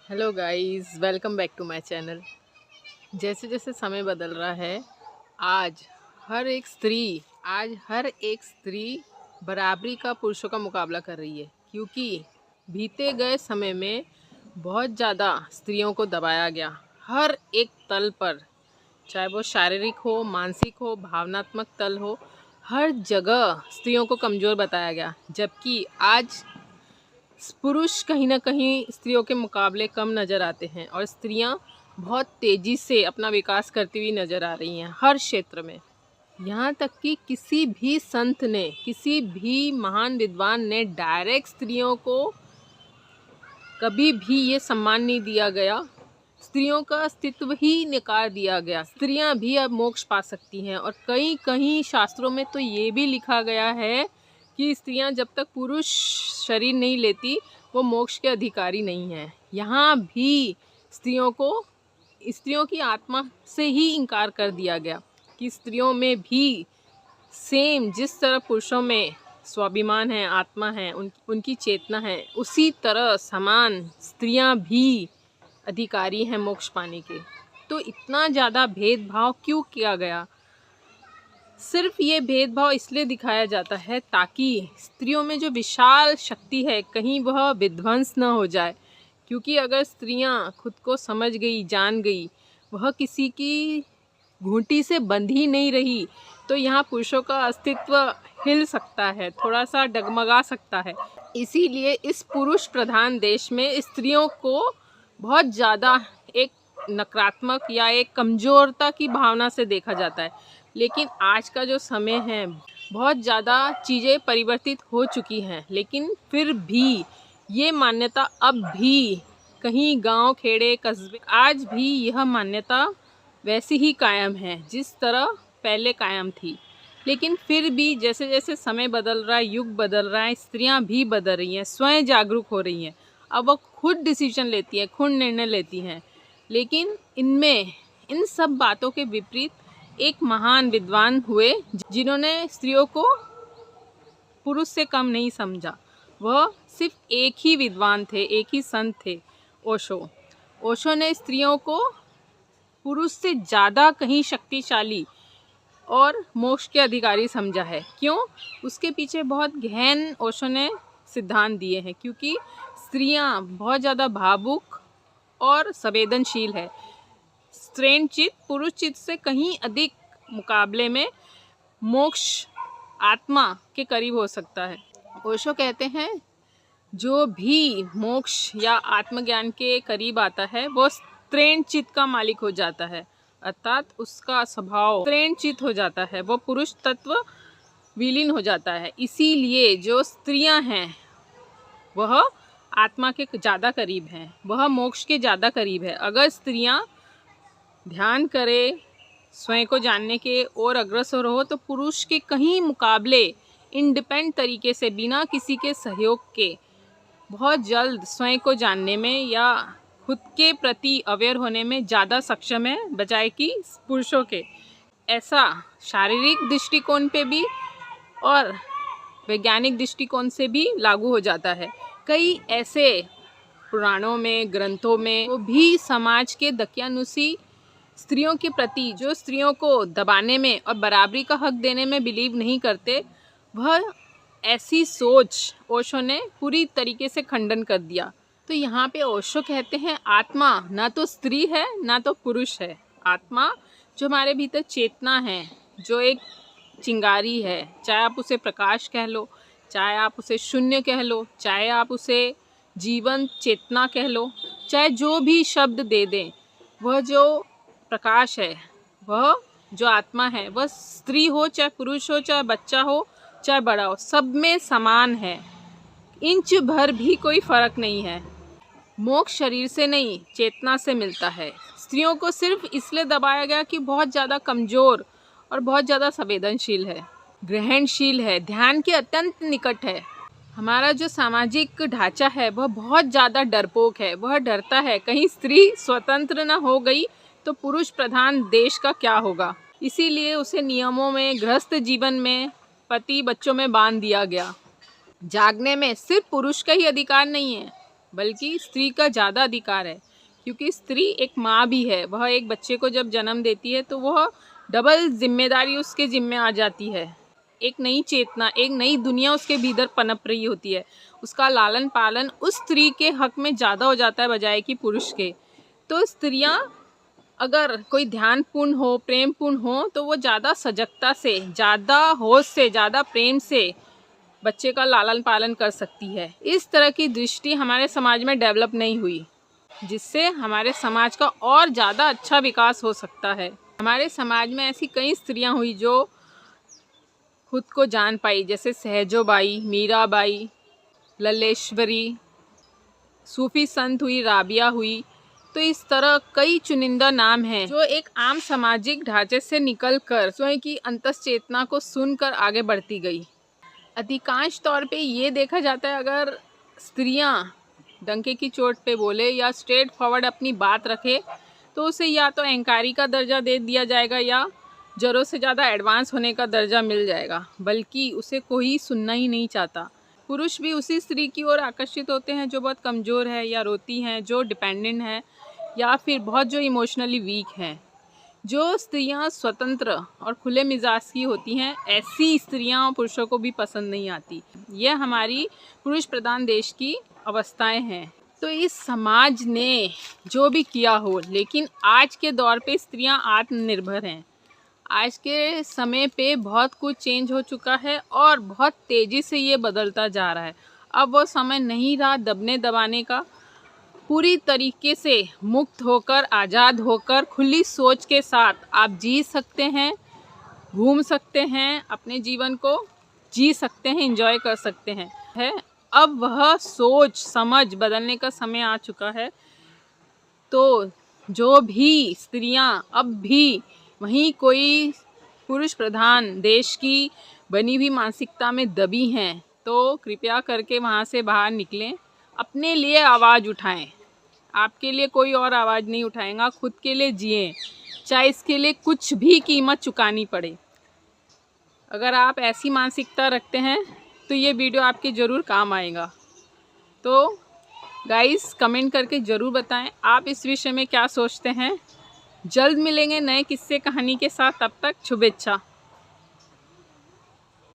Hello guys, welcome back to my channel. जैसे जैसे समय बदल रहा है, आज हर एक स्त्री बराबरी का पुरुषों का मुकाबला कर रही है, क्योंकि बीते गए समय में बहुत ज़्यादा स्त्रियों को दबाया गया। हर एक तल पर, चाहे वो शारीरिक हो, मानसिक हो, भावनात्मक तल हो, हर जगह स्त्रियों को कमज़ोर बताया गया। जबकि आज पुरुष कहीं ना कहीं स्त्रियों के मुकाबले कम नज़र आते हैं और स्त्रियां बहुत तेज़ी से अपना विकास करती हुई नज़र आ रही हैं हर क्षेत्र में। यहाँ तक कि किसी भी संत ने, किसी भी महान विद्वान ने डायरेक्ट स्त्रियों को कभी भी ये सम्मान नहीं दिया गया। स्त्रियों का अस्तित्व ही नकार दिया गया। स्त्रियां भी अब मोक्ष पा सकती हैं और कई कहीं शास्त्रों में तो ये भी लिखा गया है कि स्त्रियां जब तक पुरुष शरीर नहीं लेती वो मोक्ष के अधिकारी नहीं हैं। यहाँ भी स्त्रियों की आत्मा से ही इनकार कर दिया गया कि स्त्रियों में भी सेम जिस तरह पुरुषों में स्वाभिमान है, आत्मा है, उनकी चेतना है, उसी तरह समान स्त्रियां भी अधिकारी हैं मोक्ष पाने के। तो इतना ज़्यादा भेदभाव क्यों किया गया? सिर्फ ये भेदभाव इसलिए दिखाया जाता है ताकि स्त्रियों में जो विशाल शक्ति है कहीं वह विध्वंस न हो जाए। क्योंकि अगर स्त्रियां खुद को समझ गई, जान गई, वह किसी की घूंटी से बंधी नहीं रही, तो यहाँ पुरुषों का अस्तित्व हिल सकता है, थोड़ा सा डगमगा सकता है। इसीलिए इस पुरुष प्रधान देश में स्त्रियों को बहुत ज़्यादा एक नकारात्मक या एक कमज़ोरता की भावना से देखा जाता है। लेकिन आज का जो समय है, बहुत ज़्यादा चीज़ें परिवर्तित हो चुकी हैं, लेकिन फिर भी ये मान्यता अब भी कहीं गांव, खेड़े, कस्बे, आज भी यह मान्यता वैसी ही कायम है जिस तरह पहले कायम थी। लेकिन फिर भी जैसे जैसे समय बदल रहा है, युग बदल रहा है, स्त्रियां भी बदल रही हैं, स्वयं जागरूक हो रही हैं। अब वो खुद डिसीजन लेती हैं, खुद निर्णय लेती हैं। लेकिन इन सब बातों के विपरीत एक महान विद्वान हुए जिन्होंने स्त्रियों को पुरुष से कम नहीं समझा। वह सिर्फ एक ही विद्वान थे, एक ही संत थे, ओशो। ओशो ने स्त्रियों को पुरुष से ज़्यादा कहीं शक्तिशाली और मोक्ष के अधिकारी समझा है। क्यों? उसके पीछे बहुत गहन ओशो ने सिद्धांत दिए हैं। क्योंकि स्त्रियां बहुत ज़्यादा भावुक और संवेदनशील है। स्त्रीण चित्त पुरुष चित्त से कहीं अधिक मुकाबले में मोक्ष आत्मा के करीब हो सकता है। ओशो कहते हैं जो भी मोक्ष या आत्मज्ञान के करीब आता है वो स्त्रीण चित्त का मालिक हो जाता है, अर्थात उसका स्वभाव स्त्रीण चित्त हो जाता है, वो पुरुष तत्व विलीन हो जाता है। इसीलिए जो स्त्रियां हैं वह आत्मा के ज़्यादा करीब हैं, वह मोक्ष के ज़्यादा करीब है। अगर स्त्रियां ध्यान करें, स्वयं को जानने के और अग्रसर हो, तो पुरुष के कहीं मुकाबले इंडिपेंडेंट तरीके से, बिना किसी के सहयोग के, बहुत जल्द स्वयं को जानने में या खुद के प्रति अवेयर होने में ज़्यादा सक्षम है, बजाय कि पुरुषों के। ऐसा शारीरिक दृष्टिकोण पे भी और वैज्ञानिक दृष्टिकोण से भी लागू हो जाता है। कई ऐसे पुराणों में, ग्रंथों में वो भी समाज के दकियानुसी स्त्रियों के प्रति, जो स्त्रियों को दबाने में और बराबरी का हक देने में बिलीव नहीं करते, वह ऐसी सोच ओशो ने पूरी तरीके से खंडन कर दिया। तो यहाँ पे ओशो कहते हैं आत्मा ना तो स्त्री है ना तो पुरुष है। आत्मा जो हमारे भीतर चेतना है, जो एक चिंगारी है, चाहे आप उसे प्रकाश कह लो, चाहे आप उसे शून्य कह लो, चाहे आप उसे जीवन चेतना कह लो, चाहे जो भी शब्द दे दें, वह जो प्रकाश है, वह जो आत्मा है, वह स्त्री हो चाहे पुरुष हो, चाहे बच्चा हो चाहे बड़ा हो, सब में समान है। इंच भर भी कोई फर्क नहीं है। मोक्ष शरीर से नहीं, चेतना से मिलता है। स्त्रियों को सिर्फ इसलिए दबाया गया कि बहुत ज़्यादा कमज़ोर और बहुत ज़्यादा संवेदनशील है, ग्रहणशील है, ध्यान के अत्यंत निकट है। हमारा जो सामाजिक ढांचा है वह बहुत ज़्यादा डरपोक है। वह डरता है कहीं स्त्री स्वतंत्र न हो गई तो पुरुष प्रधान देश का क्या होगा। इसीलिए उसे नियमों में, गृहस्थ जीवन में, पति बच्चों में बांध दिया गया। जागने में सिर्फ पुरुष का ही अधिकार नहीं है, बल्कि स्त्री का ज़्यादा अधिकार है, क्योंकि स्त्री एक माँ भी है। वह एक बच्चे को जब जन्म देती है तो वह डबल जिम्मेदारी उसके जिम्मे आ जाती है। एक नई चेतना, एक नई दुनिया उसके भीतर पनप रही होती है। उसका लालन पालन उस स्त्री के हक में ज़्यादा हो जाता है बजाय कि पुरुष के। तो स्त्रियाँ अगर कोई ध्यानपूर्ण हो, प्रेमपूर्ण हो, तो वो ज़्यादा सजगता से, ज़्यादा होश से, ज़्यादा प्रेम से बच्चे का लालन पालन कर सकती है। इस तरह की दृष्टि हमारे समाज में डेवलप नहीं हुई, जिससे हमारे समाज का और ज़्यादा अच्छा विकास हो सकता है। हमारे समाज में ऐसी कई स्त्रियां हुई जो खुद को जान पाई, जैसे सहजोबाई, मीराबाई, ललेश्वरी, सूफी संत हुई, राबिया हुई। तो इस तरह कई चुनिंदा नाम हैं जो एक आम सामाजिक ढांचे से निकलकर स्वयं की अंतश्चेतना को सुनकर आगे बढ़ती गई। अधिकांश तौर पे ये देखा जाता है, अगर स्त्रियां डंके की चोट पे बोले या स्ट्रेट फॉरवर्ड अपनी बात रखे तो उसे या तो अहंकारी का दर्जा दे दिया जाएगा या जरूर से ज़्यादा एडवांस होने का दर्जा मिल जाएगा, बल्कि उसे कोई सुनना ही नहीं चाहता। पुरुष भी उसी स्त्री की ओर आकर्षित होते हैं जो बहुत कमज़ोर है या रोती हैं, जो डिपेंडेंट है या फिर बहुत जो इमोशनली वीक हैं। जो स्त्रियां स्वतंत्र और खुले मिजाज की होती हैं, ऐसी स्त्रियां पुरुषों को भी पसंद नहीं आती। यह हमारी पुरुष प्रधान देश की अवस्थाएं हैं। तो इस समाज ने जो भी किया हो, लेकिन आज के दौर पे स्त्रियां आत्मनिर्भर हैं। आज के समय पे बहुत कुछ चेंज हो चुका है और बहुत तेज़ी से ये बदलता जा रहा है। अब वो समय नहीं रहा दबने दबाने का। पूरी तरीके से मुक्त होकर, आज़ाद होकर, खुली सोच के साथ आप जी सकते हैं, घूम सकते हैं, अपने जीवन को जी सकते हैं, एंजॉय कर सकते हैं। अब वह सोच समझ बदलने का समय आ चुका है। तो जो भी स्त्रियां अब भी वहीं कोई पुरुष प्रधान देश की बनी हुई मानसिकता में दबी हैं, तो कृपया करके वहां से बाहर निकलें, अपने लिए आवाज़ उठाएं। आपके लिए कोई और आवाज़ नहीं उठाएगा। खुद के लिए जिएं, चाहे इसके लिए कुछ भी कीमत चुकानी पड़े। अगर आप ऐसी मानसिकता रखते हैं तो ये वीडियो आपके ज़रूर काम आएगा। तो गाइस, कमेंट करके ज़रूर बताएं आप इस विषय में क्या सोचते हैं। जल्द मिलेंगे नए किस्से कहानी के साथ, तब तक शुभेच्छा।